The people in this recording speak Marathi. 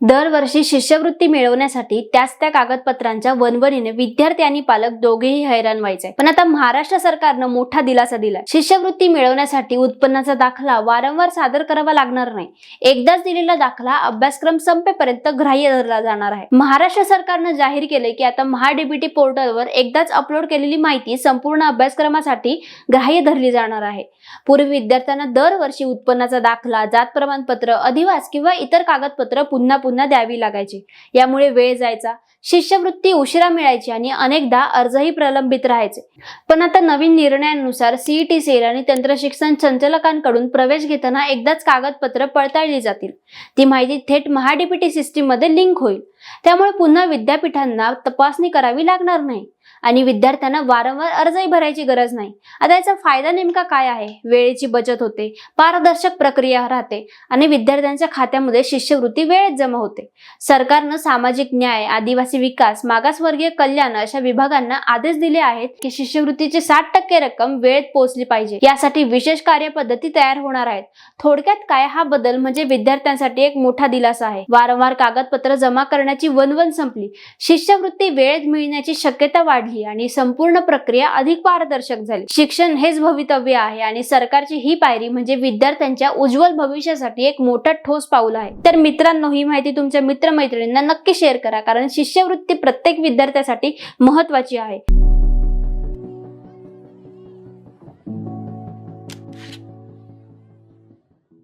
दरवर्षी शिष्यवृत्ती मिळवण्यासाठी त्याच त्या कागदपत्रांच्या वणवणीने विद्यार्थी आणि पालक दोघेही हैराण व्हायचे। पण आता महाराष्ट्र सरकारनं मोठा दिलासा दिलाय। शिष्यवृत्ती मिळवण्यासाठी उत्पन्नाचा दाखला वारंवार सादर करावा लागणार नाही। एकदाच दिलेला दाखला अभ्यासक्रम संपेपर्यंत ग्राह्य धरला जाणार आहे। महाराष्ट्र सरकारनं जाहीर केले की आता महाडीबीटी पोर्टलवर एकदाच अपलोड केलेली माहिती संपूर्ण अभ्यासक्रमासाठी ग्राह्य धरली जाणार आहे। पूर्वी विद्यार्थ्यांना दरवर्षी उत्पन्नाचा दाखला, जात प्रमाणपत्र, अधिवास किंवा इतर कागदपत्र पुन्हा द्यावी लागायची। यामुळे वेळ जायचा, शिष्यवृत्ती उशिरा मिळायची आणि अनेकदा अर्जही प्रलंबित राहायचे। पण आता नवीन निर्णयानुसार सीईटी सेल आणि तंत्रशिक्षण संचालकांकडून प्रवेश घेताना एकदाच कागदपत्र पडताळली जातील। ती माहिती थेट महाडीबीटी सिस्टीम मध्ये लिंक होईल। त्यामुळे पुन्हा विद्यापीठांना तपासणी करावी लागणार नाही आणि विद्यार्थ्यांना वारंवार अर्जही भरायची गरज नाही। आता याचा फायदा नेमका काय आहे? वेळेची बचत होते, पारदर्शक प्रक्रिया राहते आणि विद्यार्थ्यांच्या खात्यामध्ये शिष्यवृत्ती वेळेत जमा होते। सरकारनं सामाजिक न्याय, आदिवासी विकास, मागासवर्गीय कल्याण अशा विभागांना आदेश दिले आहेत की शिष्यवृत्तीची 60% रक्कम वेळेत पोहोचली पाहिजे। यासाठी विशेष कार्यपद्धती तयार होणार आहेत। थोडक्यात काय, हा बदल म्हणजे विद्यार्थ्यांसाठी एक मोठा दिलासा आहे। वारंवार कागदपत्र जमा करण्याची वणवण संपली, शिष्यवृत्ती वेळेत मिळण्याची शक्यता वाढली आणि संपूर्ण प्रक्रिया अधिक पारदर्शक झाली। शिक्षण हेच भवितव्य आहे आणि सरकारची ही पायरी म्हणजे विद्यार्थ्यांच्या उज्ज्वल भविष्यासाठी एक मोठा ठोस पाऊल आहे। तर मित्रांनो, ही माहिती तुमच्या मित्रमैत्रिणींना नक्की शेअर करा, कारण शिष्यवृत्ती प्रत्येक विद्यार्थ्यासाठी महत्त्वाची आहे।